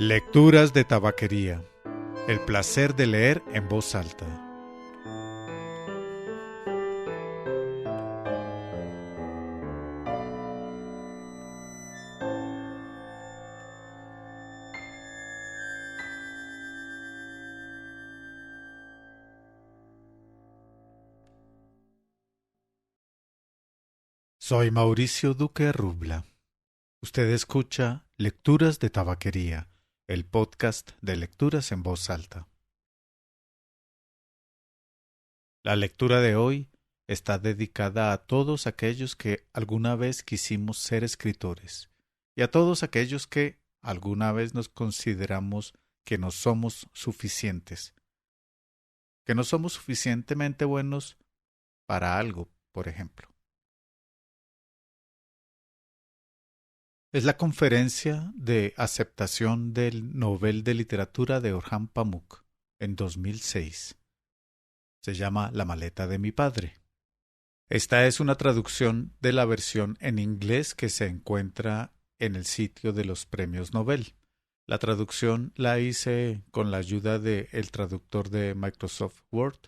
Lecturas de tabaquería. El placer de leer en voz alta. Soy Mauricio Duque Rubla. Usted escucha Lecturas de Tabaquería, el podcast de lecturas en voz alta. La lectura de hoy está dedicada a todos aquellos que alguna vez quisimos ser escritores y a todos aquellos que alguna vez nos consideramos que no somos suficientes, que no somos suficientemente buenos para algo, por ejemplo. Es la conferencia de aceptación del Nobel de Literatura de Orhan Pamuk en 2006. Se llama La maleta de mi padre. Esta es una traducción de la versión en inglés que se encuentra en el sitio de los premios Nobel. La traducción la hice con la ayuda del traductor de Microsoft Word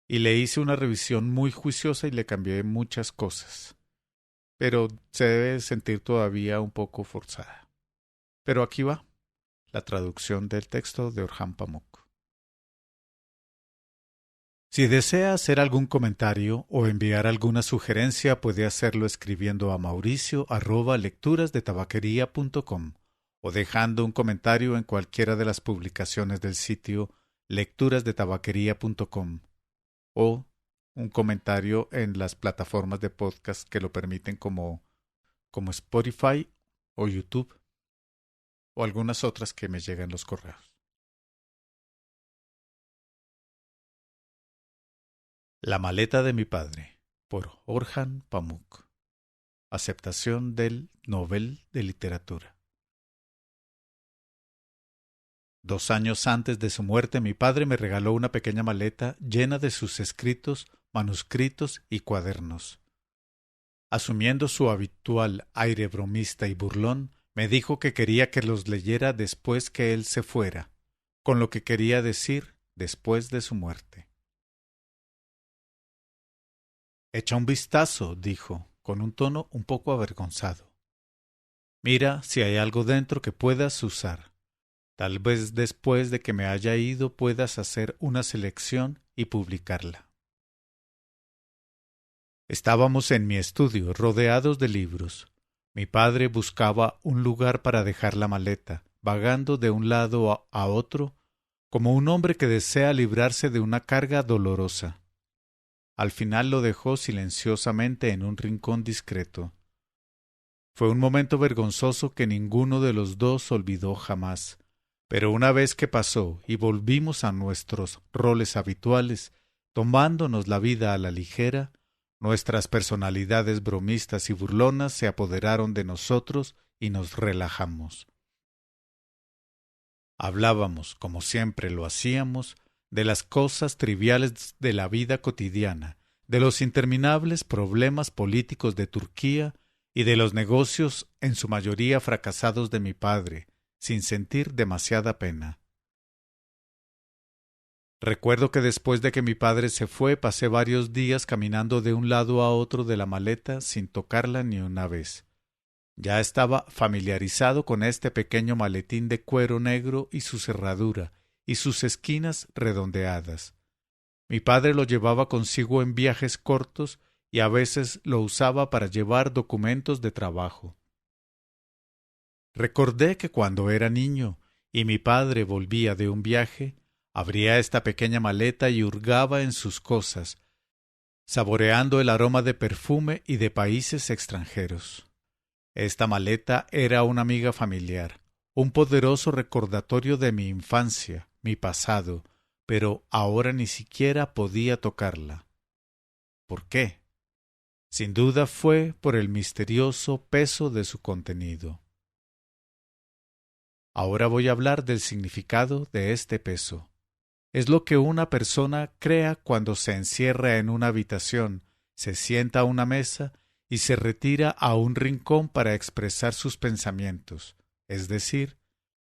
y le hice una revisión muy juiciosa y le cambié muchas cosas. Pero se debe sentir todavía un poco forzada. Pero aquí va la traducción del texto de Orhan Pamuk. Si desea hacer algún comentario o enviar alguna sugerencia, puede hacerlo escribiendo a mauricio@lecturasdetabaquería.com o dejando un comentario en cualquiera de las publicaciones del sitio lecturasdetabaquería.com o un comentario en las plataformas de podcast que lo permiten como Spotify o YouTube o algunas otras que me llegan los correos. La maleta de mi padre, por Orhan Pamuk. Aceptación del Nobel de Literatura. 2 años antes de su muerte, mi padre me regaló una pequeña maleta llena de sus escritos, manuscritos y cuadernos. Asumiendo su habitual aire bromista y burlón, me dijo que quería que los leyera después que él se fuera, con lo que quería decir después de su muerte. Echa un vistazo, dijo, con un tono un poco avergonzado. Mira si hay algo dentro que puedas usar. Tal vez después de que me haya ido puedas hacer una selección y publicarla. Estábamos en mi estudio, rodeados de libros. Mi padre buscaba un lugar para dejar la maleta, vagando de un lado a otro, como un hombre que desea librarse de una carga dolorosa. Al final lo dejó silenciosamente en un rincón discreto. Fue un momento vergonzoso que ninguno de los dos olvidó jamás. Pero una vez que pasó y volvimos a nuestros roles habituales, tomándonos la vida a la ligera, nuestras personalidades bromistas y burlonas se apoderaron de nosotros y nos relajamos. Hablábamos, como siempre lo hacíamos, de las cosas triviales de la vida cotidiana, de los interminables problemas políticos de Turquía y de los negocios en su mayoría fracasados de mi padre, sin sentir demasiada pena. Recuerdo que después de que mi padre se fue, pasé varios días caminando de un lado a otro de la maleta sin tocarla ni una vez. Ya estaba familiarizado con este pequeño maletín de cuero negro y su cerradura, y sus esquinas redondeadas. Mi padre lo llevaba consigo en viajes cortos y a veces lo usaba para llevar documentos de trabajo. Recordé que cuando era niño y mi padre volvía de un viaje, abría esta pequeña maleta y hurgaba en sus cosas, saboreando el aroma de perfume y de países extranjeros. Esta maleta era una amiga familiar, un poderoso recordatorio de mi infancia, mi pasado, pero ahora ni siquiera podía tocarla. ¿Por qué? Sin duda fue por el misterioso peso de su contenido. Ahora voy a hablar del significado de este peso. Es lo que una persona crea cuando se encierra en una habitación, se sienta a una mesa y se retira a un rincón para expresar sus pensamientos, es decir,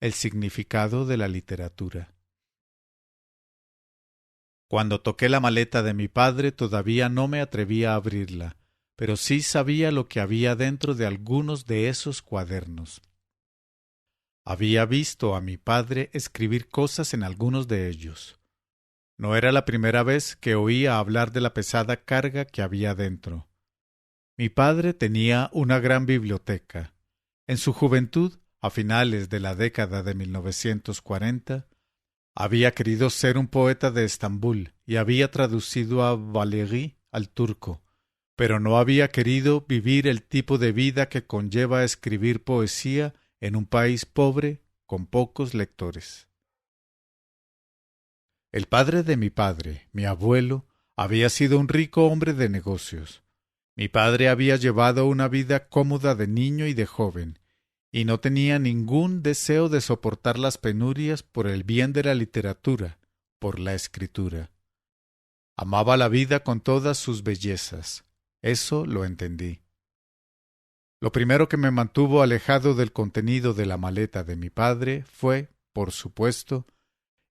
El significado de la literatura. Cuando toqué la maleta de mi padre todavía no me atrevía a abrirla, pero sí sabía lo que había dentro de algunos de esos cuadernos. Había visto a mi padre escribir cosas en algunos de ellos. No era la primera vez que oía hablar de la pesada carga que había dentro. Mi padre tenía una gran biblioteca. En su juventud, a finales de la década de 1940, había querido ser un poeta de Estambul y había traducido a Valéry al turco, pero no había querido vivir el tipo de vida que conlleva escribir poesía en un país pobre con pocos lectores. El padre de mi padre, mi abuelo, había sido un rico hombre de negocios. Mi padre había llevado una vida cómoda de niño y de joven, y no tenía ningún deseo de soportar las penurias por el bien de la literatura, por la escritura. Amaba la vida con todas sus bellezas. Eso lo entendí. Lo primero que me mantuvo alejado del contenido de la maleta de mi padre fue, por supuesto,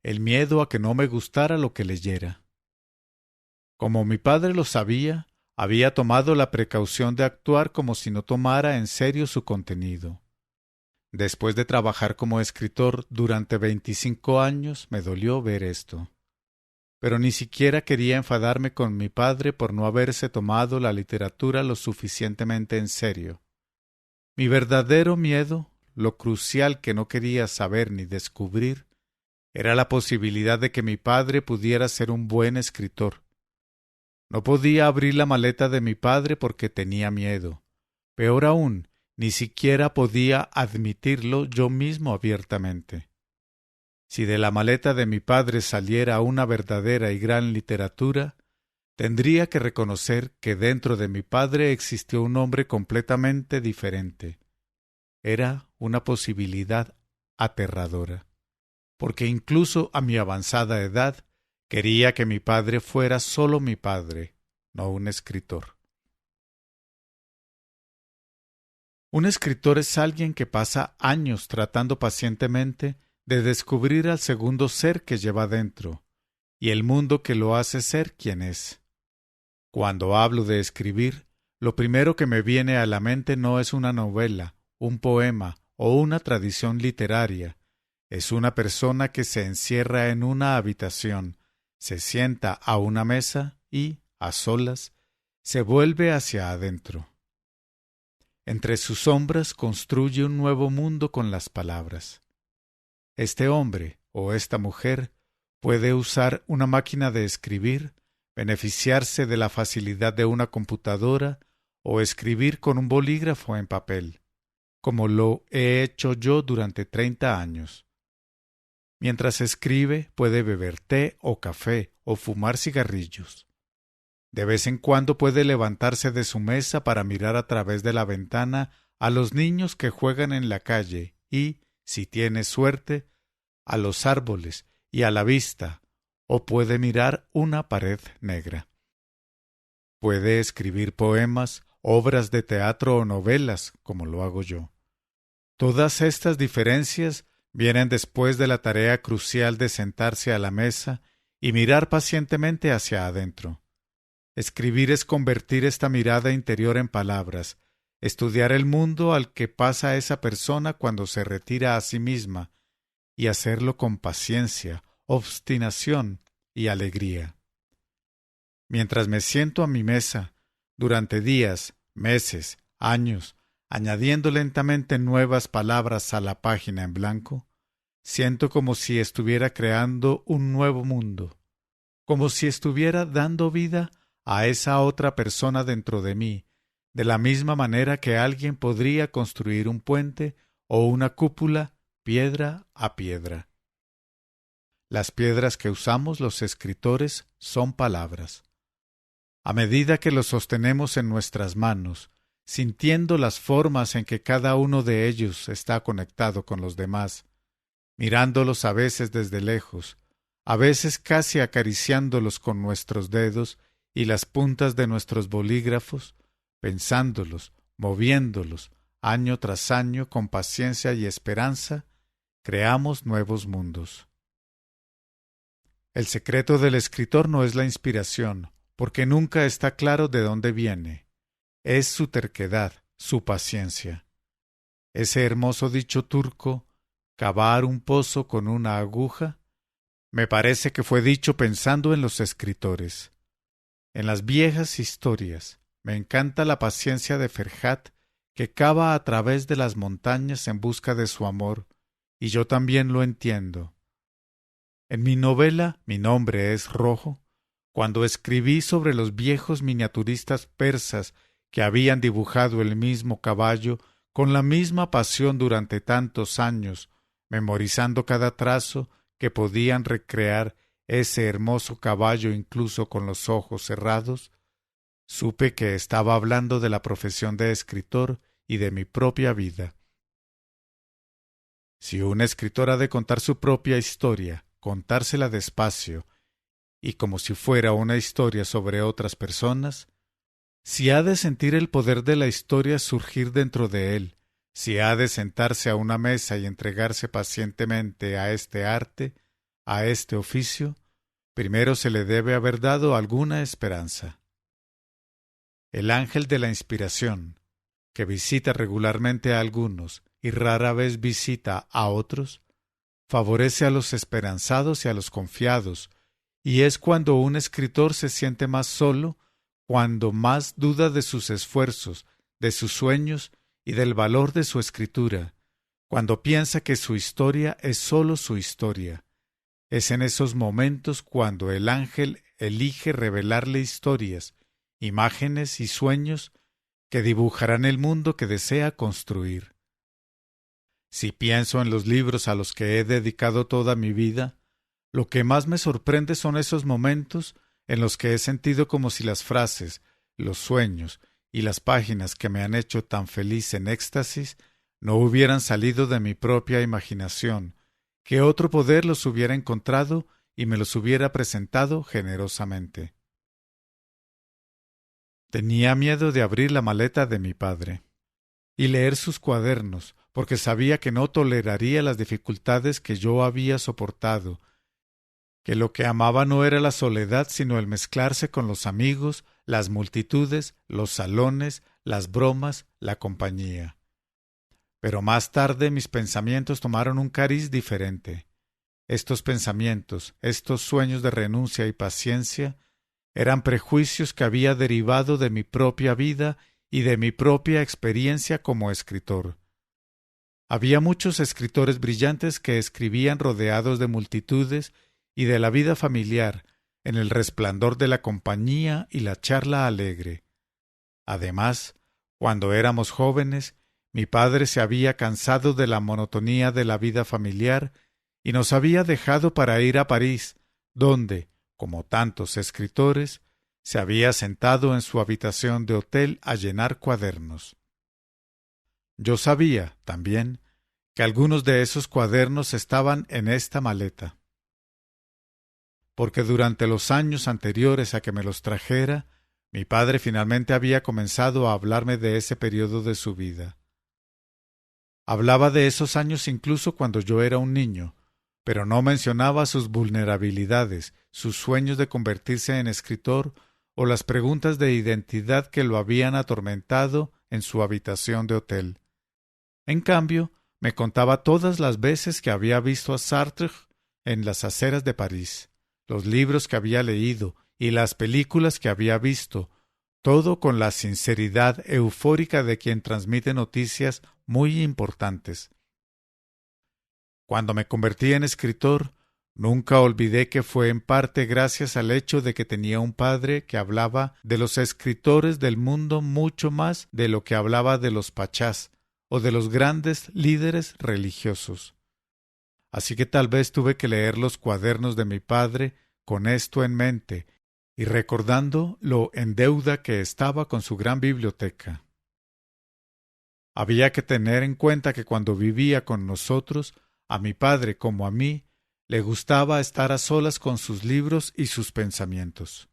el miedo a que no me gustara lo que leyera. Como mi padre lo sabía, había tomado la precaución de actuar como si no tomara en serio su contenido. Después de trabajar como escritor durante 25 años, me dolió ver esto. Pero ni siquiera quería enfadarme con mi padre por no haberse tomado la literatura lo suficientemente en serio. Mi verdadero miedo, lo crucial que no quería saber ni descubrir, era la posibilidad de que mi padre pudiera ser un buen escritor. No podía abrir la maleta de mi padre porque tenía miedo. Peor aún, ni siquiera podía admitirlo yo mismo abiertamente. Si de la maleta de mi padre saliera una verdadera y gran literatura, tendría que reconocer que dentro de mi padre existió un hombre completamente diferente. Era una posibilidad aterradora, porque incluso a mi avanzada edad quería que mi padre fuera solo mi padre, no un escritor. Un escritor es alguien que pasa años tratando pacientemente de descubrir al segundo ser que lleva dentro, y el mundo que lo hace ser quien es. Cuando hablo de escribir, lo primero que me viene a la mente no es una novela, un poema o una tradición literaria. Es una persona que se encierra en una habitación, se sienta a una mesa y, a solas, se vuelve hacia adentro. Entre sus sombras construye un nuevo mundo con las palabras. Este hombre o esta mujer puede usar una máquina de escribir, beneficiarse de la facilidad de una computadora o escribir con un bolígrafo en papel, como lo he hecho yo durante 30 años. Mientras escribe, puede beber té o café o fumar cigarrillos. De vez en cuando puede levantarse de su mesa para mirar a través de la ventana a los niños que juegan en la calle y, si tiene suerte, a los árboles y a la vista, o puede mirar una pared negra. Puede escribir poemas, obras de teatro o novelas, como lo hago yo. Todas estas diferencias vienen después de la tarea crucial de sentarse a la mesa y mirar pacientemente hacia adentro. Escribir es convertir esta mirada interior en palabras, estudiar el mundo al que pasa esa persona cuando se retira a sí misma, y hacerlo con paciencia, obstinación y alegría. Mientras me siento a mi mesa, durante días, meses, años, añadiendo lentamente nuevas palabras a la página en blanco, siento como si estuviera creando un nuevo mundo, como si estuviera dando vida a esa otra persona dentro de mí, de la misma manera que alguien podría construir un puente o una cúpula piedra a piedra. Las piedras que usamos los escritores son palabras. A medida que los sostenemos en nuestras manos, sintiendo las formas en que cada uno de ellos está conectado con los demás, mirándolos a veces desde lejos, a veces casi acariciándolos con nuestros dedos y las puntas de nuestros bolígrafos, pensándolos, moviéndolos, año tras año con paciencia y esperanza, creamos nuevos mundos. El secreto del escritor no es la inspiración, porque nunca está claro de dónde viene. Es su terquedad, su paciencia. Ese hermoso dicho turco, cavar un pozo con una aguja, me parece que fue dicho pensando en los escritores. En las viejas historias, me encanta la paciencia de Ferhat, que cava a través de las montañas en busca de su amor, y yo también lo entiendo. En mi novela Mi nombre es Rojo, cuando escribí sobre los viejos miniaturistas persas que habían dibujado el mismo caballo con la misma pasión durante tantos años, memorizando cada trazo que podían recrear ese hermoso caballo incluso con los ojos cerrados, supe que estaba hablando de la profesión de escritor y de mi propia vida. Si un escritor ha de contar su propia historia, contársela despacio, y como si fuera una historia sobre otras personas, si ha de sentir el poder de la historia surgir dentro de él, si ha de sentarse a una mesa y entregarse pacientemente a este arte, a este oficio, primero se le debe haber dado alguna esperanza. El ángel de la inspiración, que visita regularmente a algunos y rara vez visita a otros, favorece a los esperanzados y a los confiados, y es cuando un escritor se siente más solo, cuando más duda de sus esfuerzos, de sus sueños y del valor de su escritura, cuando piensa que su historia es sólo su historia. Es en esos momentos cuando el ángel elige revelarle historias, imágenes y sueños que dibujarán el mundo que desea construir. Si pienso en los libros a los que he dedicado toda mi vida, lo que más me sorprende son esos momentos en los que he sentido como si las frases, los sueños y las páginas que me han hecho tan feliz en éxtasis no hubieran salido de mi propia imaginación, que otro poder los hubiera encontrado y me los hubiera presentado generosamente. Tenía miedo de abrir la maleta de mi padre y leer sus cuadernos, porque sabía que no toleraría las dificultades que yo había soportado, que lo que amaba no era la soledad, sino el mezclarse con los amigos, las multitudes, los salones, las bromas, la compañía. Pero más tarde mis pensamientos tomaron un cariz diferente. Estos pensamientos, estos sueños de renuncia y paciencia, eran prejuicios que había derivado de mi propia vida y de mi propia experiencia como escritor. Había muchos escritores brillantes que escribían rodeados de multitudes y de la vida familiar, en el resplandor de la compañía y la charla alegre. Además, cuando éramos jóvenes, mi padre se había cansado de la monotonía de la vida familiar y nos había dejado para ir a París, donde, como tantos escritores, se había sentado en su habitación de hotel a llenar cuadernos. Yo sabía, también, que algunos de esos cuadernos estaban en esta maleta, porque durante los años anteriores a que me los trajera, mi padre finalmente había comenzado a hablarme de ese periodo de su vida. Hablaba de esos años incluso cuando yo era un niño, pero no mencionaba sus vulnerabilidades, sus sueños de convertirse en escritor o las preguntas de identidad que lo habían atormentado en su habitación de hotel. En cambio, me contaba todas las veces que había visto a Sartre en las aceras de París, los libros que había leído y las películas que había visto, todo con la sinceridad eufórica de quien transmite noticias muy importantes. Cuando me convertí en escritor, nunca olvidé que fue en parte gracias al hecho de que tenía un padre que hablaba de los escritores del mundo mucho más de lo que hablaba de los pachás o de los grandes líderes religiosos. Así que tal vez tuve que leer los cuadernos de mi padre con esto en mente y recordando lo en deuda que estaba con su gran biblioteca. Había que tener en cuenta que cuando vivía con nosotros, a mi padre como a mí, le gustaba estar a solas con sus libros y sus pensamientos,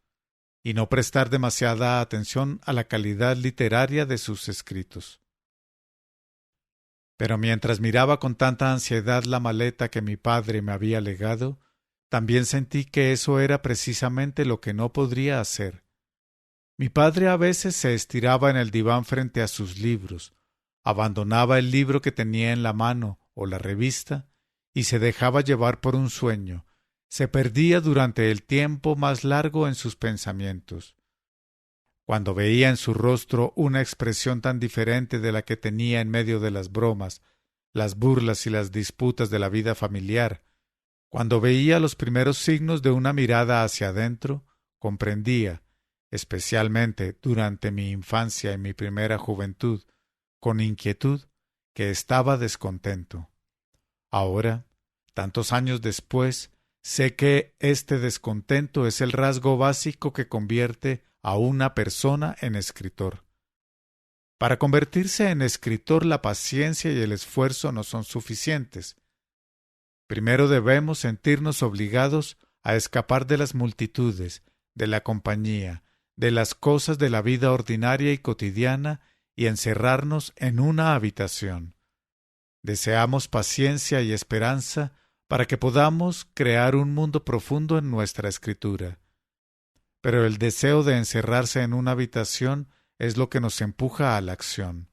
y no prestar demasiada atención a la calidad literaria de sus escritos. Pero mientras miraba con tanta ansiedad la maleta que mi padre me había legado, también sentí que eso era precisamente lo que no podría hacer. Mi padre a veces se estiraba en el diván frente a sus libros, abandonaba el libro que tenía en la mano o la revista y se dejaba llevar por un sueño, se perdía durante el tiempo más largo en sus pensamientos. Cuando veía en su rostro una expresión tan diferente de la que tenía en medio de las bromas, las burlas y las disputas de la vida familiar, cuando veía los primeros signos de una mirada hacia adentro, comprendía, especialmente durante mi infancia y mi primera juventud, con inquietud, que estaba descontento. Ahora, tantos años después, sé que este descontento es el rasgo básico que convierte a una persona en escritor. Para convertirse en escritor, la paciencia y el esfuerzo no son suficientes. Primero debemos sentirnos obligados a escapar de las multitudes, de la compañía, de las cosas de la vida ordinaria y cotidiana y encerrarnos en una habitación. Deseamos paciencia y esperanza para que podamos crear un mundo profundo en nuestra escritura. Pero el deseo de encerrarse en una habitación es lo que nos empuja a la acción.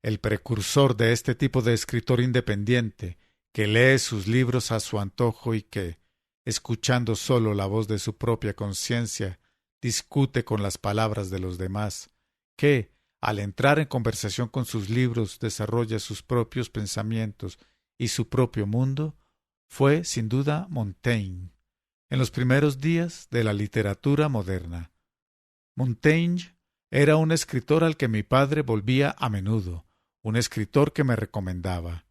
El precursor de este tipo de escritor independiente, que lee sus libros a su antojo y que, escuchando solo la voz de su propia conciencia, discute con las palabras de los demás, que, al entrar en conversación con sus libros, desarrolla sus propios pensamientos y su propio mundo, fue, sin duda, Montaigne, en los primeros días de la literatura moderna. Montaigne era un escritor al que mi padre volvía a menudo, un escritor que me recomendaba.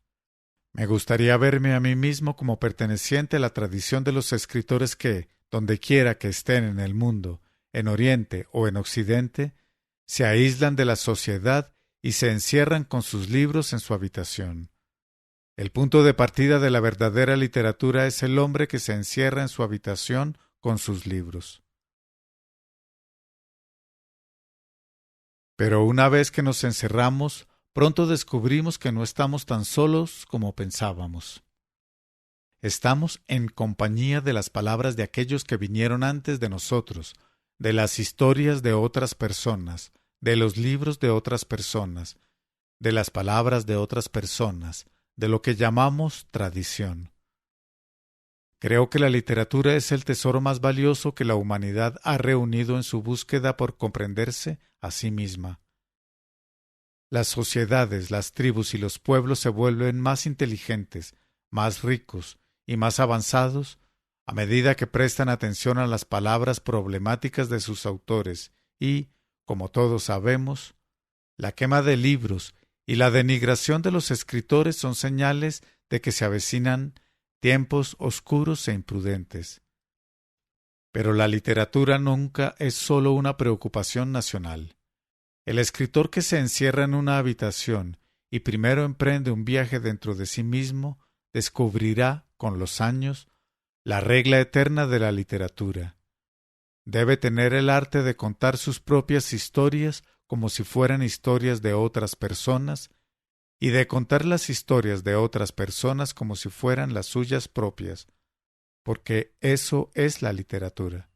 Me gustaría verme a mí mismo como perteneciente a la tradición de los escritores que, dondequiera que estén en el mundo, en Oriente o en Occidente, se aíslan de la sociedad y se encierran con sus libros en su habitación. El punto de partida de la verdadera literatura es el hombre que se encierra en su habitación con sus libros. Pero una vez que nos encerramos, pronto descubrimos que no estamos tan solos como pensábamos. Estamos en compañía de las palabras de aquellos que vinieron antes de nosotros, de las historias de otras personas, de los libros de otras personas, de las palabras de otras personas, de lo que llamamos tradición. Creo que la literatura es el tesoro más valioso que la humanidad ha reunido en su búsqueda por comprenderse a sí misma. Las sociedades, las tribus y los pueblos se vuelven más inteligentes, más ricos y más avanzados a medida que prestan atención a las palabras problemáticas de sus autores y, como todos sabemos, la quema de libros y la denigración de los escritores son señales de que se avecinan tiempos oscuros e imprudentes. Pero la literatura nunca es sólo una preocupación nacional. El escritor que se encierra en una habitación y primero emprende un viaje dentro de sí mismo descubrirá, con los años, la regla eterna de la literatura. Debe tener el arte de contar sus propias historias como si fueran historias de otras personas y de contar las historias de otras personas como si fueran las suyas propias, porque eso es la literatura.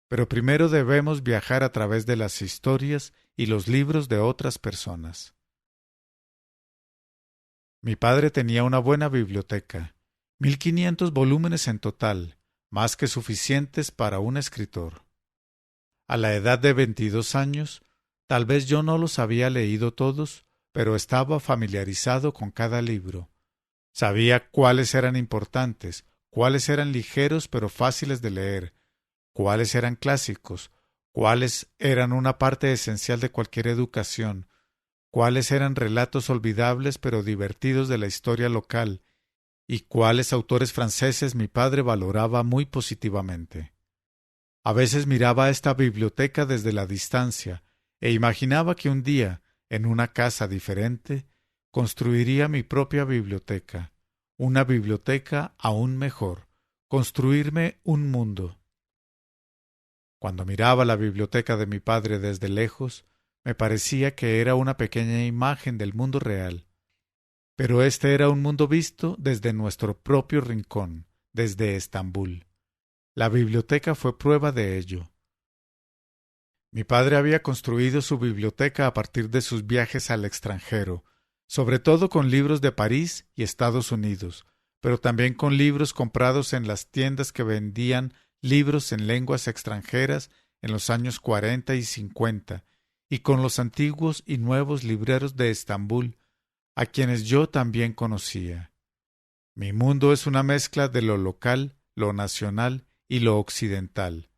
Pero primero debemos viajar a través de las historias y los libros de otras personas. Mi padre tenía una buena biblioteca, 1500 volúmenes en total, más que suficientes para un escritor. A la edad de 22 años, tal vez yo no los había leído todos, pero estaba familiarizado con cada libro. Sabía cuáles eran importantes, cuáles eran ligeros pero fáciles de leer, cuáles eran clásicos, cuáles eran una parte esencial de cualquier educación, cuáles eran relatos olvidables pero divertidos de la historia local, y cuáles autores franceses mi padre valoraba muy positivamente. A veces miraba esta biblioteca desde la distancia e imaginaba que un día, en una casa diferente, construiría mi propia biblioteca, una biblioteca aún mejor, construirme un mundo. Cuando miraba la biblioteca de mi padre desde lejos, me parecía que era una pequeña imagen del mundo real. Pero este era un mundo visto desde nuestro propio rincón, desde Estambul. La biblioteca fue prueba de ello. Mi padre había construido su biblioteca a partir de sus viajes al extranjero, sobre todo con libros de París y Estados Unidos, pero también con libros comprados en las tiendas que vendían libros en lenguas extranjeras en los años 40 y 50, y con los antiguos y nuevos libreros de Estambul, a quienes yo también conocía. Mi mundo es una mezcla de lo local, lo nacional y lo occidental.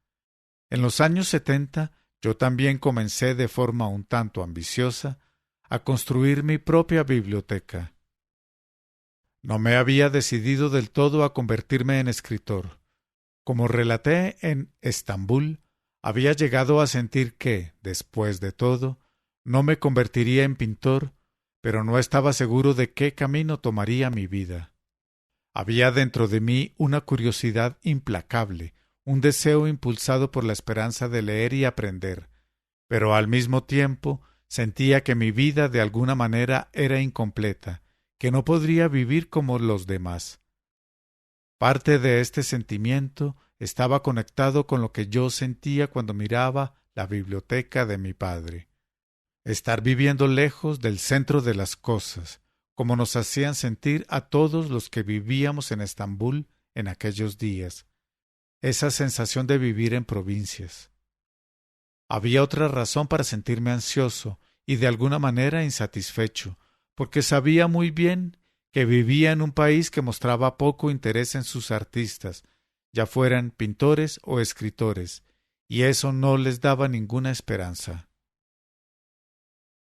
En los años 70, yo también comencé de forma un tanto ambiciosa a construir mi propia biblioteca. No me había decidido del todo a convertirme en escritor. Como relaté en Estambul, había llegado a sentir que, después de todo, no me convertiría en pintor, pero no estaba seguro de qué camino tomaría mi vida. Había dentro de mí una curiosidad implacable, un deseo impulsado por la esperanza de leer y aprender, pero al mismo tiempo sentía que mi vida de alguna manera era incompleta, que no podría vivir como los demás. Parte de este sentimiento estaba conectado con lo que yo sentía cuando miraba la biblioteca de mi padre. Estar viviendo lejos del centro de las cosas, como nos hacían sentir a todos los que vivíamos en Estambul en aquellos días. Esa sensación de vivir en provincias. Había otra razón para sentirme ansioso y de alguna manera insatisfecho, porque sabía muy bien que vivía en un país que mostraba poco interés en sus artistas, ya fueran pintores o escritores, y eso no les daba ninguna esperanza.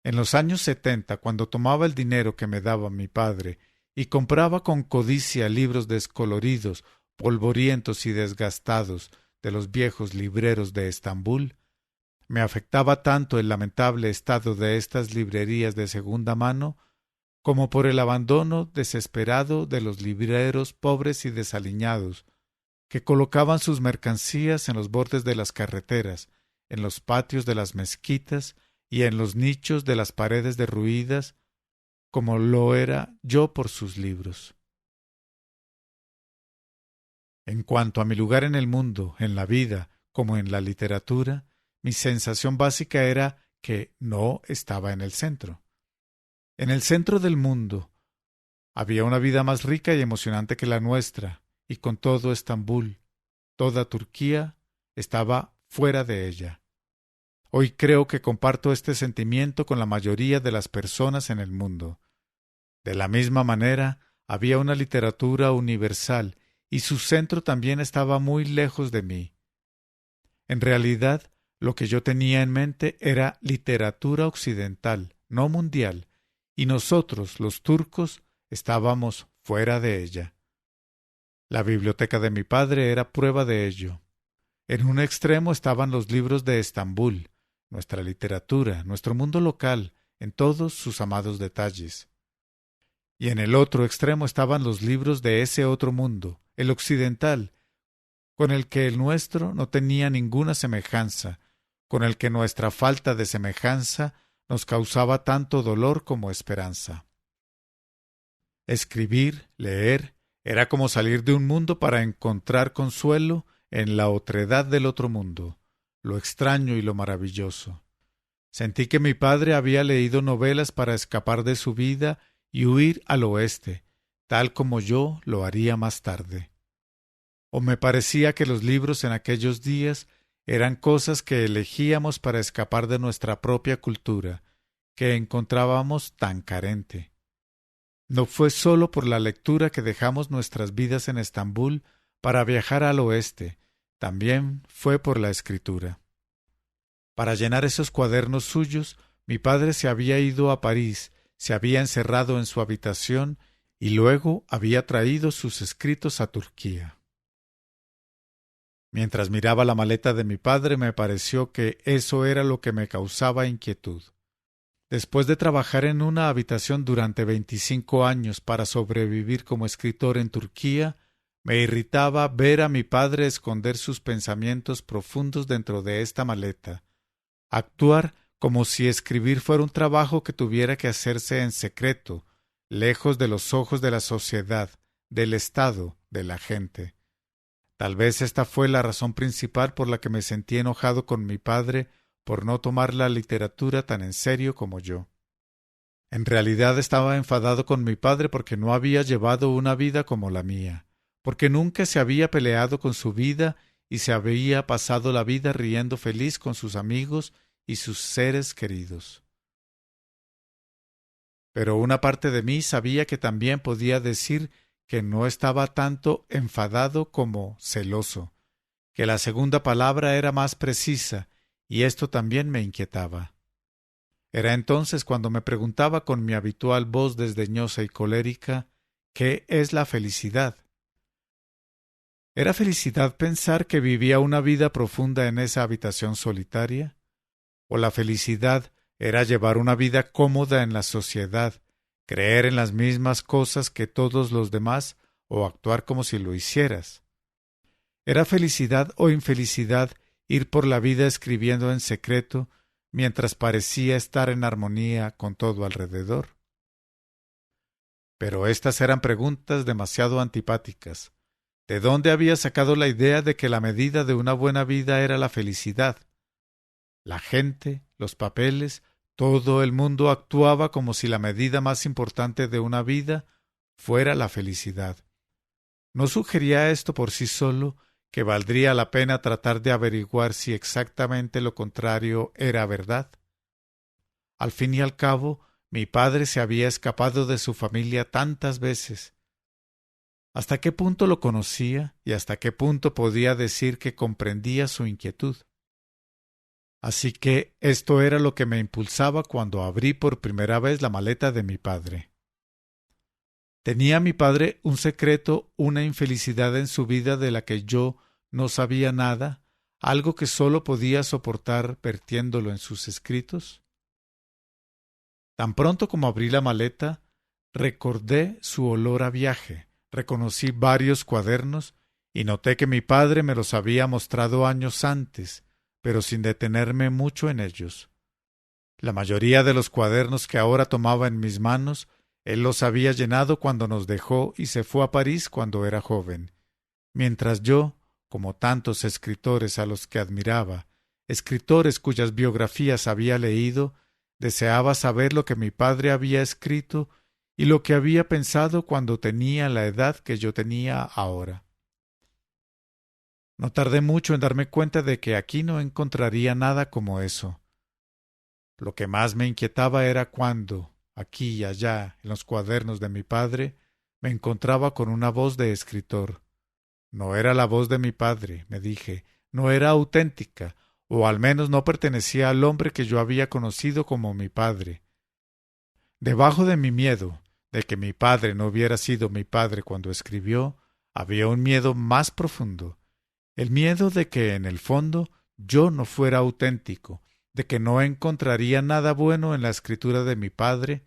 En los años 70, cuando tomaba el dinero que me daba mi padre y compraba con codicia libros descoloridos, polvorientos y desgastados de los viejos libreros de Estambul, me afectaba tanto el lamentable estado de estas librerías de segunda mano como por el abandono desesperado de los libreros pobres y desaliñados, que colocaban sus mercancías en los bordes de las carreteras, en los patios de las mezquitas y en los nichos de las paredes derruidas, como lo era yo por sus libros. En cuanto a mi lugar en el mundo, en la vida, como en la literatura, mi sensación básica era que no estaba en el centro. En el centro del mundo había una vida más rica y emocionante que la nuestra, y con todo Estambul, toda Turquía, estaba fuera de ella. Hoy creo que comparto este sentimiento con la mayoría de las personas en el mundo. De la misma manera, había una literatura universal, y su centro también estaba muy lejos de mí. En realidad, lo que yo tenía en mente era literatura occidental, no mundial, y nosotros, los turcos, estábamos fuera de ella. La biblioteca de mi padre era prueba de ello. En un extremo estaban los libros de Estambul, nuestra literatura, nuestro mundo local, en todos sus amados detalles. Y en el otro extremo estaban los libros de ese otro mundo, el occidental, con el que el nuestro no tenía ninguna semejanza, con el que nuestra falta de semejanza nos causaba tanto dolor como esperanza. Escribir, leer, era como salir de un mundo para encontrar consuelo en la otredad del otro mundo, lo extraño y lo maravilloso. Sentí que mi padre había leído novelas para escapar de su vida y huir al oeste, tal como yo lo haría más tarde. O me parecía que los libros en aquellos días eran cosas que elegíamos para escapar de nuestra propia cultura, que encontrábamos tan carente. No fue sólo por la lectura que dejamos nuestras vidas en Estambul para viajar al oeste, también fue por la escritura. Para llenar esos cuadernos suyos, mi padre se había ido a París, se había encerrado en su habitación y luego había traído sus escritos a Turquía. Mientras miraba la maleta de mi padre, me pareció que eso era lo que me causaba inquietud. Después de trabajar en una habitación durante 25 años para sobrevivir como escritor en Turquía, me irritaba ver a mi padre esconder sus pensamientos profundos dentro de esta maleta, actuar como si escribir fuera un trabajo que tuviera que hacerse en secreto, lejos de los ojos de la sociedad, del Estado, de la gente. Tal vez esta fue la razón principal por la que me sentí enojado con mi padre por no tomar la literatura tan en serio como yo. En realidad estaba enfadado con mi padre porque no había llevado una vida como la mía, porque nunca se había peleado con su vida y se había pasado la vida riendo feliz con sus amigos y sus seres queridos. Pero una parte de mí sabía que también podía decir que no estaba tanto enfadado como celoso, que la segunda palabra era más precisa, y esto también me inquietaba. Era entonces cuando me preguntaba con mi habitual voz desdeñosa y colérica, ¿qué es la felicidad? ¿Era felicidad pensar que vivía una vida profunda en esa habitación solitaria? ¿O la felicidad era llevar una vida cómoda en la sociedad, creer en las mismas cosas que todos los demás o actuar como si lo hicieras? ¿Era felicidad o infelicidad ir por la vida escribiendo en secreto mientras parecía estar en armonía con todo alrededor? Pero estas eran preguntas demasiado antipáticas. ¿De dónde había sacado la idea de que la medida de una buena vida era la felicidad? La gente, los papeles, todo el mundo actuaba como si la medida más importante de una vida fuera la felicidad. ¿No sugería esto por sí solo que valdría la pena tratar de averiguar si exactamente lo contrario era verdad? Al fin y al cabo, mi padre se había escapado de su familia tantas veces. ¿Hasta qué punto lo conocía y hasta qué punto podía decir que comprendía su inquietud? Así que esto era lo que me impulsaba cuando abrí por primera vez la maleta de mi padre. ¿Tenía mi padre un secreto, una infelicidad en su vida de la que yo no sabía nada, algo que sólo podía soportar vertiéndolo en sus escritos? Tan pronto como abrí la maleta, recordé su olor a viaje, reconocí varios cuadernos y noté que mi padre me los había mostrado años antes, pero sin detenerme mucho en ellos. La mayoría de los cuadernos que ahora tomaba en mis manos, él los había llenado cuando nos dejó y se fue a París cuando era joven, mientras yo, como tantos escritores a los que admiraba, escritores cuyas biografías había leído, deseaba saber lo que mi padre había escrito y lo que había pensado cuando tenía la edad que yo tenía ahora. No tardé mucho en darme cuenta de que aquí no encontraría nada como eso. Lo que más me inquietaba era cuando, aquí y allá, en los cuadernos de mi padre, me encontraba con una voz de escritor. No era la voz de mi padre, me dije, no era auténtica, o al menos no pertenecía al hombre que yo había conocido como mi padre. Debajo de mi miedo, de que mi padre no hubiera sido mi padre cuando escribió, había un miedo más profundo, el miedo de que, en el fondo, yo no fuera auténtico, de que no encontraría nada bueno en la escritura de mi padre.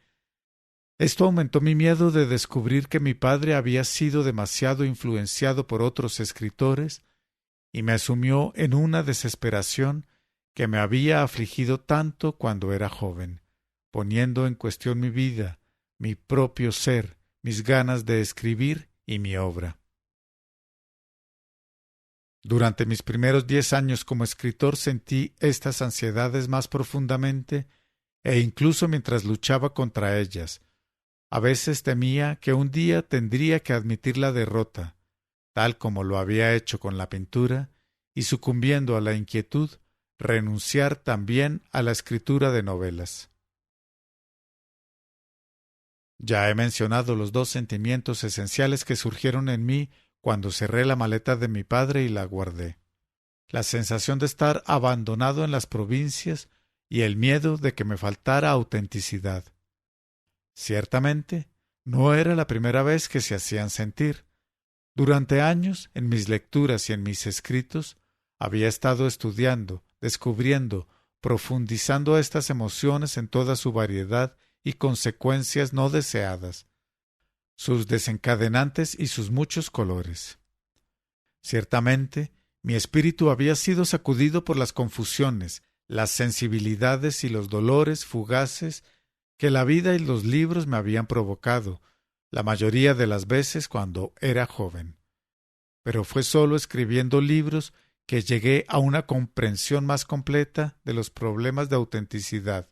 Esto aumentó mi miedo de descubrir que mi padre había sido demasiado influenciado por otros escritores y me sumió en una desesperación que me había afligido tanto cuando era joven, poniendo en cuestión mi vida, mi propio ser, mis ganas de escribir y mi obra. Durante mis primeros 10 años como escritor sentí estas ansiedades más profundamente e incluso mientras luchaba contra ellas. A veces temía que un día tendría que admitir la derrota, tal como lo había hecho con la pintura, y sucumbiendo a la inquietud, renunciar también a la escritura de novelas. Ya he mencionado los dos sentimientos esenciales que surgieron en mí cuando cerré la maleta de mi padre y la guardé. La sensación de estar abandonado en las provincias y el miedo de que me faltara autenticidad. Ciertamente, no era la primera vez que se hacían sentir. Durante años, en mis lecturas y en mis escritos, había estado estudiando, descubriendo, profundizando estas emociones en toda su variedad y consecuencias no deseadas, sus desencadenantes y sus muchos colores. Ciertamente, mi espíritu había sido sacudido por las confusiones, las sensibilidades y los dolores fugaces que la vida y los libros me habían provocado, la mayoría de las veces cuando era joven. Pero fue solo escribiendo libros que llegué a una comprensión más completa de los problemas de autenticidad,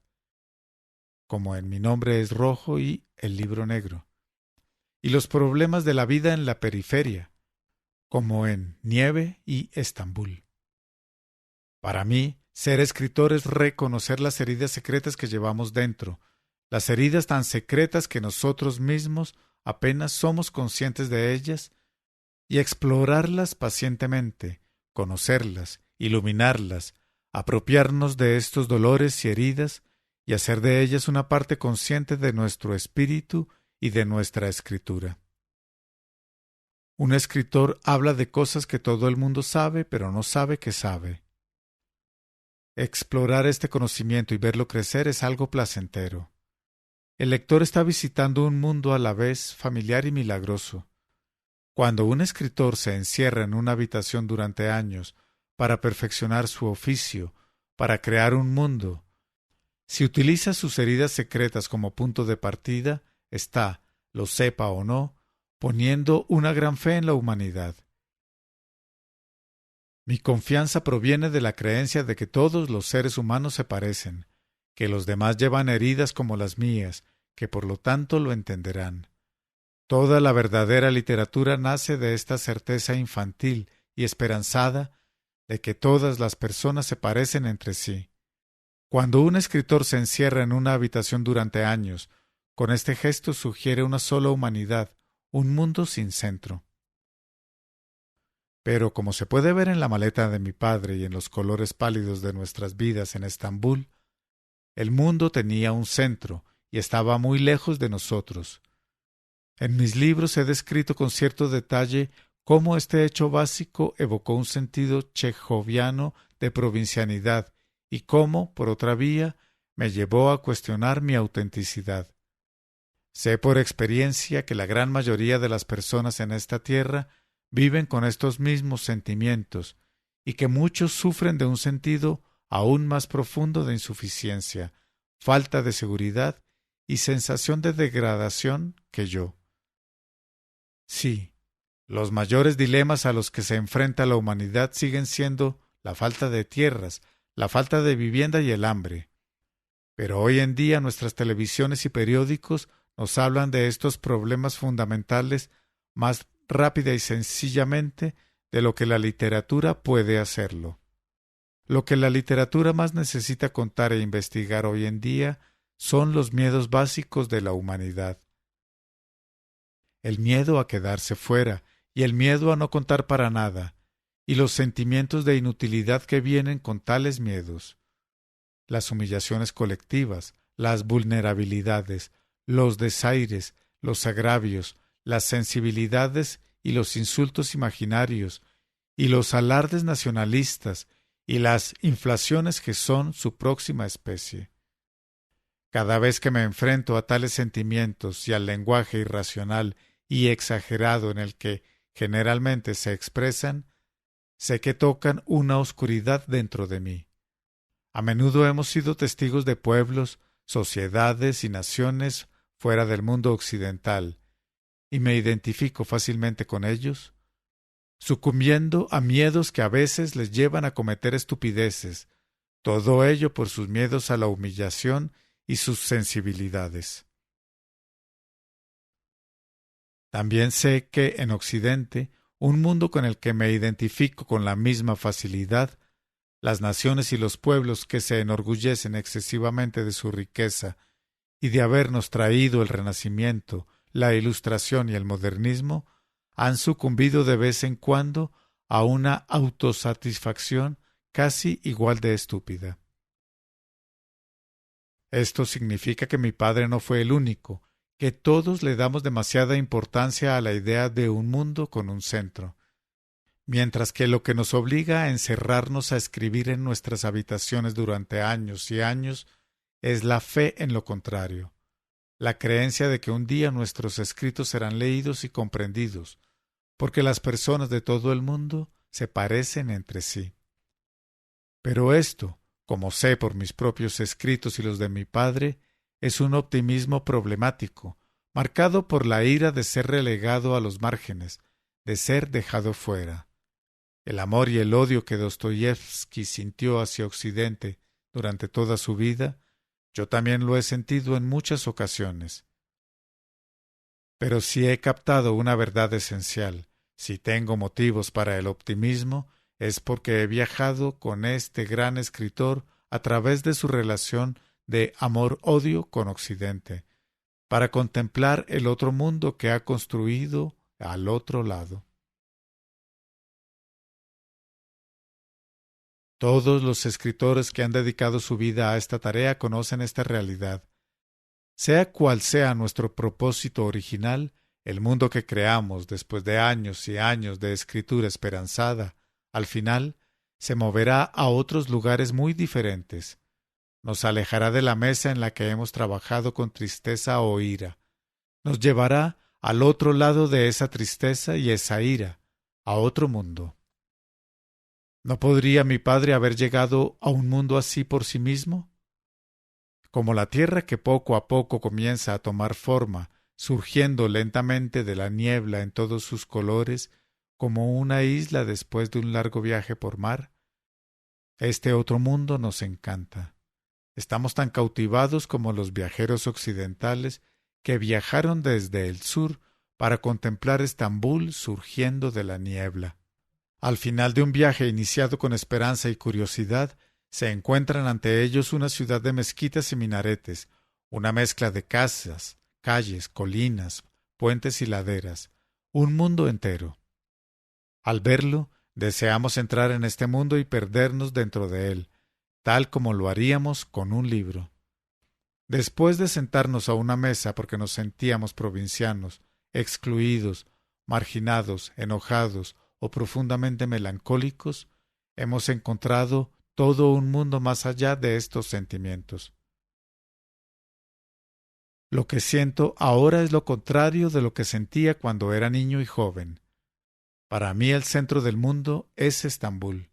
como en Mi nombre es rojo y El libro negro, y los problemas de la vida en la periferia, como en Nieve y Estambul. Para mí, ser escritor es reconocer las heridas secretas que llevamos dentro, las heridas tan secretas que nosotros mismos apenas somos conscientes de ellas, y explorarlas pacientemente, conocerlas, iluminarlas, apropiarnos de estos dolores y heridas, y hacer de ellas una parte consciente de nuestro espíritu y de nuestra escritura. Un escritor habla de cosas que todo el mundo sabe, pero no sabe que sabe. Explorar este conocimiento y verlo crecer es algo placentero. El lector está visitando un mundo a la vez familiar y milagroso. Cuando un escritor se encierra en una habitación durante años para perfeccionar su oficio, para crear un mundo, si utiliza sus heridas secretas como punto de partida, está, lo sepa o no, poniendo una gran fe en la humanidad. Mi confianza proviene de la creencia de que todos los seres humanos se parecen, que los demás llevan heridas como las mías, que por lo tanto lo entenderán. Toda la verdadera literatura nace de esta certeza infantil y esperanzada de que todas las personas se parecen entre sí. Cuando un escritor se encierra en una habitación durante años, con este gesto sugiere una sola humanidad, un mundo sin centro. Pero como se puede ver en la maleta de mi padre y en los colores pálidos de nuestras vidas en Estambul, el mundo tenía un centro y estaba muy lejos de nosotros. En mis libros he descrito con cierto detalle cómo este hecho básico evocó un sentido chejoviano de provincianidad y cómo, por otra vía, me llevó a cuestionar mi autenticidad. Sé por experiencia que la gran mayoría de las personas en esta tierra viven con estos mismos sentimientos y que muchos sufren de un sentido aún más profundo de insuficiencia, falta de seguridad y sensación de degradación que yo. Sí, los mayores dilemas a los que se enfrenta la humanidad siguen siendo la falta de tierras, la falta de vivienda y el hambre. Pero hoy en día nuestras televisiones y periódicos nos hablan de estos problemas fundamentales más rápida y sencillamente de lo que la literatura puede hacerlo. Lo que la literatura más necesita contar e investigar hoy en día son los miedos básicos de la humanidad. El miedo a quedarse fuera y el miedo a no contar para nada, y los sentimientos de inutilidad que vienen con tales miedos. Las humillaciones colectivas, las vulnerabilidades, los desaires, los agravios, las sensibilidades y los insultos imaginarios, y los alardes nacionalistas, y las inflaciones que son su próxima especie. Cada vez que me enfrento a tales sentimientos y al lenguaje irracional y exagerado en el que generalmente se expresan, sé que tocan una oscuridad dentro de mí. A menudo hemos sido testigos de pueblos, sociedades y naciones fuera del mundo occidental, y me identifico fácilmente con ellos, sucumbiendo a miedos que a veces les llevan a cometer estupideces, todo ello por sus miedos a la humillación y sus sensibilidades. También sé que en Occidente, un mundo con el que me identifico con la misma facilidad, las naciones y los pueblos que se enorgullecen excesivamente de su riqueza y de habernos traído el Renacimiento, la Ilustración y el modernismo, han sucumbido de vez en cuando a una autosatisfacción casi igual de estúpida. Esto significa que mi padre no fue el único, que todos le damos demasiada importancia a la idea de un mundo con un centro, mientras que lo que nos obliga a encerrarnos a escribir en nuestras habitaciones durante años y años es la fe en lo contrario, la creencia de que un día nuestros escritos serán leídos y comprendidos, porque las personas de todo el mundo se parecen entre sí. Pero esto, como sé por mis propios escritos y los de mi padre, es un optimismo problemático, marcado por la ira de ser relegado a los márgenes, de ser dejado fuera. El amor y el odio que Dostoyevski sintió hacia Occidente durante toda su vida, yo también lo he sentido en muchas ocasiones. Pero si he captado una verdad esencial, si tengo motivos para el optimismo, es porque he viajado con este gran escritor a través de su relación de amor-odio con Occidente, para contemplar el otro mundo que ha construido al otro lado. Todos los escritores que han dedicado su vida a esta tarea conocen esta realidad. Sea cual sea nuestro propósito original, el mundo que creamos después de años y años de escritura esperanzada, al final, se moverá a otros lugares muy diferentes. Nos alejará de la mesa en la que hemos trabajado con tristeza o ira. Nos llevará al otro lado de esa tristeza y esa ira, a otro mundo. ¿No podría mi padre haber llegado a un mundo así por sí mismo? Como la tierra que poco a poco comienza a tomar forma, surgiendo lentamente de la niebla en todos sus colores, como una isla después de un largo viaje por mar, este otro mundo nos encanta. Estamos tan cautivados como los viajeros occidentales que viajaron desde el sur para contemplar Estambul surgiendo de la niebla. Al final de un viaje iniciado con esperanza y curiosidad, se encuentran ante ellos una ciudad de mezquitas y minaretes, una mezcla de casas, calles, colinas, puentes y laderas, un mundo entero. Al verlo, deseamos entrar en este mundo y perdernos dentro de él, tal como lo haríamos con un libro. Después de sentarnos a una mesa porque nos sentíamos provincianos, excluidos, marginados, enojados o profundamente melancólicos, hemos encontrado todo un mundo más allá de estos sentimientos. Lo que siento ahora es lo contrario de lo que sentía cuando era niño y joven. Para mí el centro del mundo es Estambul.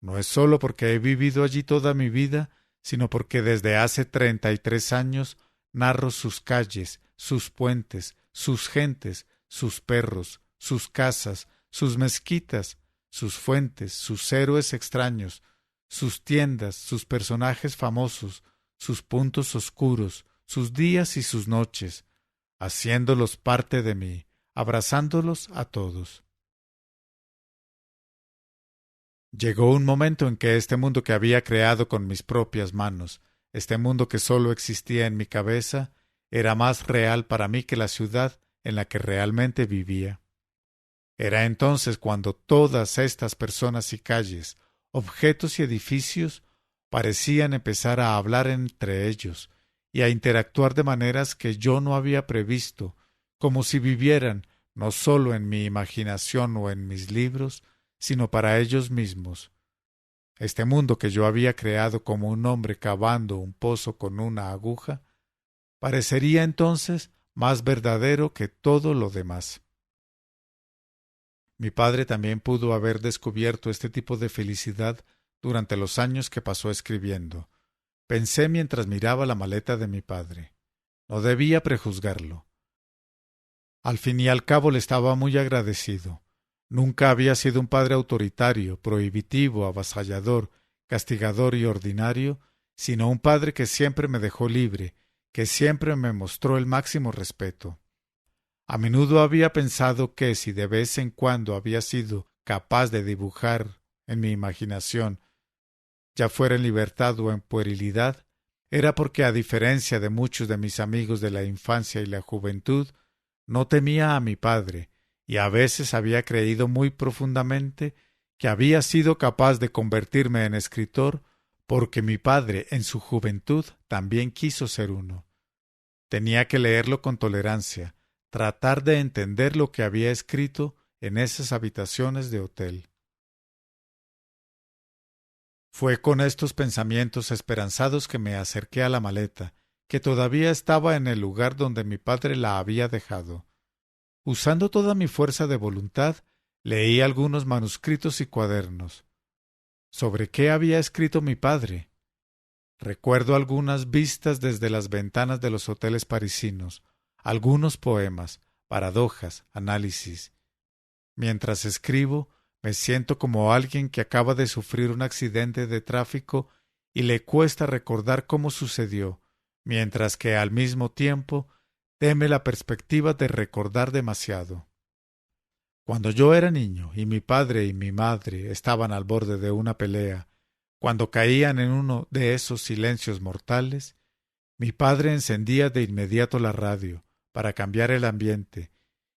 No es solo porque he vivido allí toda mi vida, sino porque desde hace 33 años narro sus calles, sus puentes, sus gentes, sus perros, sus casas, sus mezquitas, sus fuentes, sus héroes extraños, sus tiendas, sus personajes famosos, sus puntos oscuros, sus días y sus noches, haciéndolos parte de mí, abrazándolos a todos. Llegó un momento en que este mundo que había creado con mis propias manos, este mundo que sólo existía en mi cabeza, era más real para mí que la ciudad en la que realmente vivía. Era entonces cuando todas estas personas y calles, objetos y edificios parecían empezar a hablar entre ellos y a interactuar de maneras que yo no había previsto, como si vivieran no sólo en mi imaginación o en mis libros, sino para ellos mismos. Este mundo que yo había creado como un hombre cavando un pozo con una aguja, parecería entonces más verdadero que todo lo demás. Mi padre también pudo haber descubierto este tipo de felicidad durante los años que pasó escribiendo. Pensé mientras miraba la maleta de mi padre. No debía prejuzgarlo. Al fin y al cabo le estaba muy agradecido. Nunca había sido un padre autoritario, prohibitivo, avasallador, castigador y ordinario, sino un padre que siempre me dejó libre, que siempre me mostró el máximo respeto. A menudo había pensado que si de vez en cuando había sido capaz de dibujar en mi imaginación, ya fuera en libertad o en puerilidad, era porque, a diferencia de muchos de mis amigos de la infancia y la juventud, no temía a mi padre, y a veces había creído muy profundamente que había sido capaz de convertirme en escritor porque mi padre en su juventud también quiso ser uno. Tenía que leerlo con tolerancia, tratar de entender lo que había escrito en esas habitaciones de hotel. Fue con estos pensamientos esperanzados que me acerqué a la maleta, que todavía estaba en el lugar donde mi padre la había dejado. Usando toda mi fuerza de voluntad, leí algunos manuscritos y cuadernos. ¿Sobre qué había escrito mi padre? Recuerdo algunas vistas desde las ventanas de los hoteles parisinos, algunos poemas, paradojas, análisis. Mientras escribo, me siento como alguien que acaba de sufrir un accidente de tráfico y le cuesta recordar cómo sucedió, mientras que al mismo tiempo teme la perspectiva de recordar demasiado. Cuando yo era niño y mi padre y mi madre estaban al borde de una pelea, cuando caían en uno de esos silencios mortales, mi padre encendía de inmediato la radio para cambiar el ambiente,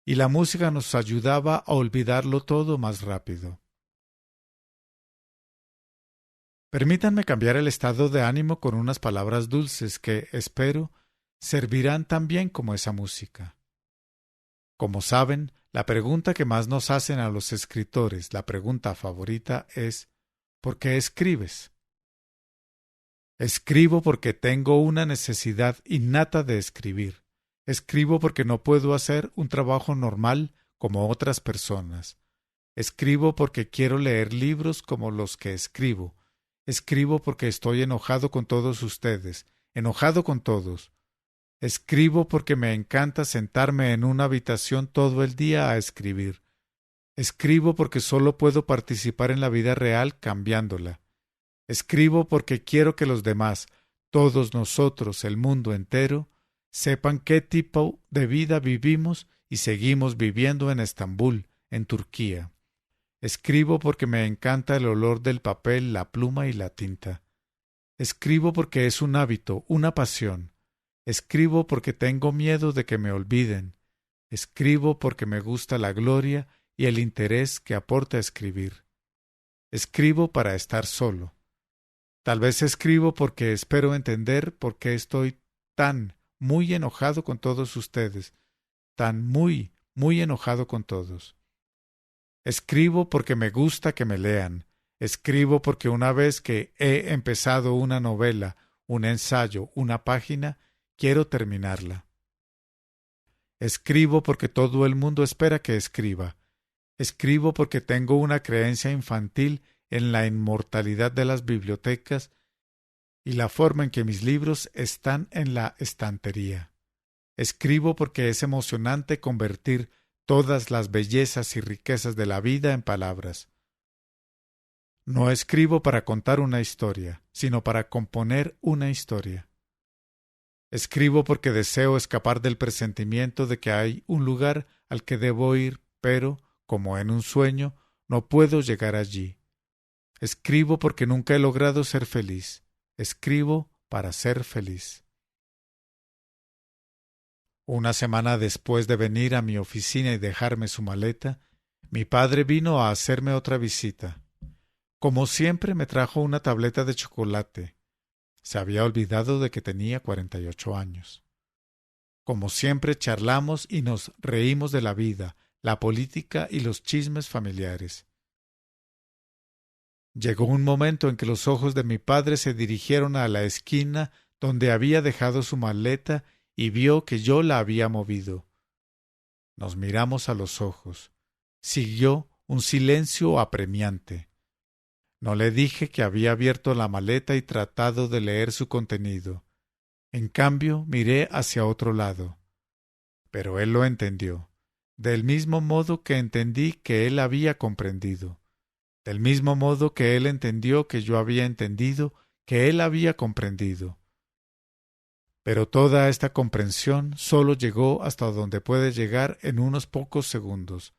y la música nos ayudaba a olvidarlo todo más rápido. Permítanme cambiar el estado de ánimo con unas palabras dulces que, espero, servirán tan bien como esa música. Como saben, la pregunta que más nos hacen a los escritores, la pregunta favorita es ¿por qué escribes? Escribo porque tengo una necesidad innata de escribir. Escribo porque no puedo hacer un trabajo normal como otras personas. Escribo porque quiero leer libros como los que escribo. Escribo porque estoy enojado con todos ustedes, enojado con todos. Escribo porque me encanta sentarme en una habitación todo el día a escribir. Escribo porque solo puedo participar en la vida real cambiándola. Escribo porque quiero que los demás, todos nosotros, el mundo entero, sepan qué tipo de vida vivimos y seguimos viviendo en Estambul, en Turquía. Escribo porque me encanta el olor del papel, la pluma y la tinta. Escribo porque es un hábito, una pasión. Escribo porque tengo miedo de que me olviden. Escribo porque me gusta la gloria y el interés que aporta escribir. Escribo para estar solo. Tal vez escribo porque espero entender por qué estoy tan muy enojado con todos ustedes, tan muy enojado con todos. Escribo porque me gusta que me lean. Escribo porque una vez que he empezado una novela, un ensayo, una página, quiero terminarla. Escribo porque todo el mundo espera que escriba. Escribo porque tengo una creencia infantil en la inmortalidad de las bibliotecas y la forma en que mis libros están en la estantería. Escribo porque es emocionante convertir todas las bellezas y riquezas de la vida en palabras. No escribo para contar una historia, sino para componer una historia. Escribo porque deseo escapar del presentimiento de que hay un lugar al que debo ir, pero, como en un sueño, no puedo llegar allí. Escribo porque nunca he logrado ser feliz. Escribo para ser feliz. Una semana después de venir a mi oficina y dejarme su maleta, mi padre vino a hacerme otra visita. Como siempre me trajo una tableta de chocolate. Se había olvidado de que tenía 48 años. Como siempre charlamos y nos reímos de la vida, la política y los chismes familiares. Llegó un momento en que los ojos de mi padre se dirigieron a la esquina donde había dejado su maleta y vio que yo la había movido. Nos miramos a los ojos. Siguió un silencio apremiante. No le dije que había abierto la maleta y tratado de leer su contenido. En cambio, miré hacia otro lado. Pero él lo entendió, del mismo modo que entendí que él había comprendido, del mismo modo que él entendió que yo había entendido que él había comprendido. Pero toda esta comprensión solo llegó hasta donde puede llegar en unos pocos segundos,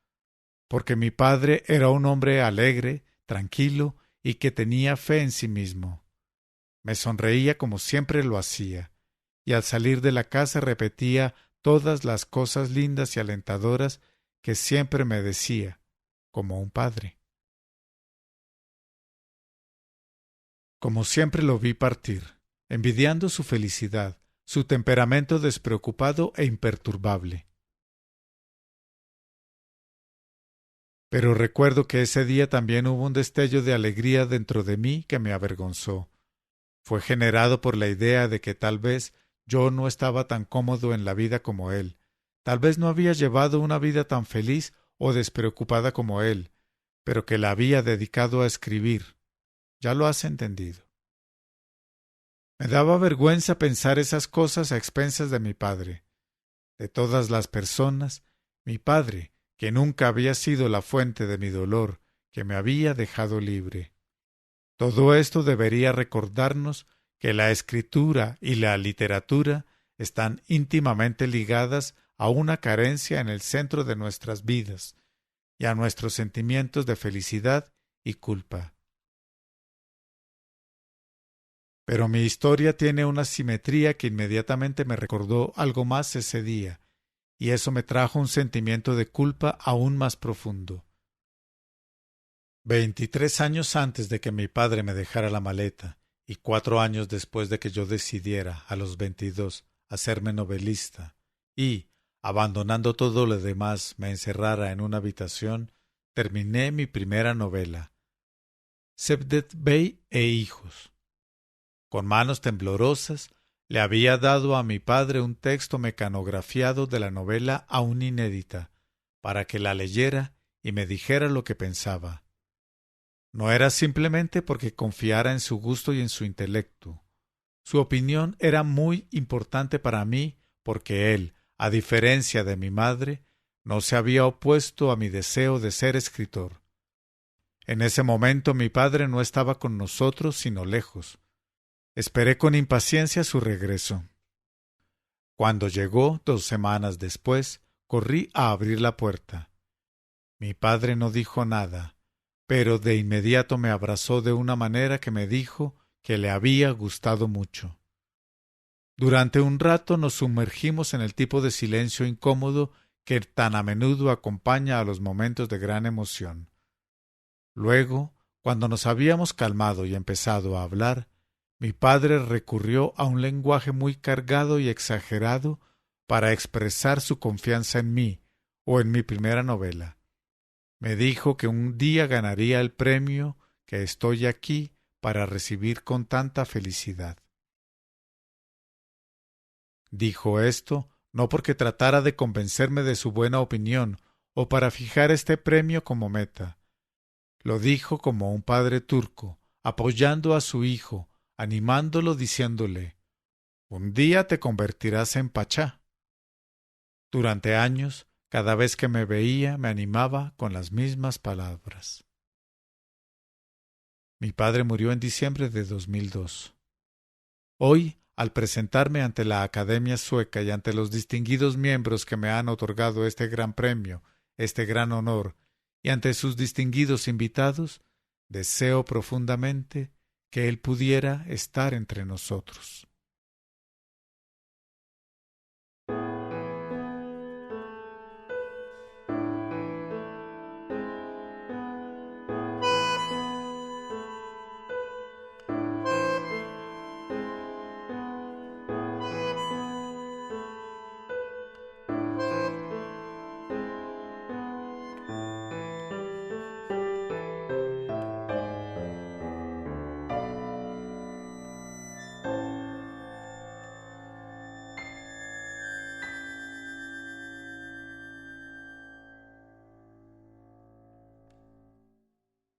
porque mi padre era un hombre alegre, tranquilo y que tenía fe en sí mismo. Me sonreía como siempre lo hacía, y al salir de la casa repetía todas las cosas lindas y alentadoras que siempre me decía, como un padre. Como siempre lo vi partir, envidiando su felicidad, su temperamento despreocupado e imperturbable. Pero recuerdo que ese día también hubo un destello de alegría dentro de mí que me avergonzó. Fue generado por la idea de que tal vez yo no estaba tan cómodo en la vida como él, tal vez no había llevado una vida tan feliz o despreocupada como él, pero que la había dedicado a escribir. Ya lo has entendido. Me daba vergüenza pensar esas cosas a expensas de mi padre. De todas las personas, mi padre, que nunca había sido la fuente de mi dolor, que me había dejado libre. Todo esto debería recordarnos que la escritura y la literatura están íntimamente ligadas a una carencia en el centro de nuestras vidas y a nuestros sentimientos de felicidad y culpa. Pero mi historia tiene una simetría que inmediatamente me recordó algo más ese día, y eso me trajo un sentimiento de culpa aún más profundo. 23 años antes de que mi padre me dejara la maleta, y 4 años después de que yo decidiera, a los 22, hacerme novelista, y, abandonando todo lo demás, me encerrara en una habitación, terminé mi primera novela, Cevdet Bey e hijos. Con manos temblorosas, le había dado a mi padre un texto mecanografiado de la novela aún inédita, para que la leyera y me dijera lo que pensaba. No era simplemente porque confiara en su gusto y en su intelecto. Su opinión era muy importante para mí porque él, a diferencia de mi madre, no se había opuesto a mi deseo de ser escritor. En ese momento mi padre no estaba con nosotros, sino lejos. Esperé con impaciencia su regreso. Cuando llegó, 2 semanas después, corrí a abrir la puerta. Mi padre no dijo nada, pero de inmediato me abrazó de una manera que me dijo que le había gustado mucho. Durante un rato nos sumergimos en el tipo de silencio incómodo que tan a menudo acompaña a los momentos de gran emoción. Luego, cuando nos habíamos calmado y empezado a hablar, mi padre recurrió a un lenguaje muy cargado y exagerado para expresar su confianza en mí o en mi primera novela. Me dijo que un día ganaría el premio que estoy aquí para recibir con tanta felicidad. Dijo esto no porque tratara de convencerme de su buena opinión o para fijar este premio como meta. Lo dijo como un padre turco, apoyando a su hijo, animándolo diciéndole: «Un día te convertirás en pachá». Durante años, cada vez que me veía, me animaba con las mismas palabras. Mi padre murió en diciembre de 2002. Hoy, al presentarme ante la Academia Sueca y ante los distinguidos miembros que me han otorgado este gran premio, este gran honor, y ante sus distinguidos invitados, deseo profundamente que él pudiera estar entre nosotros.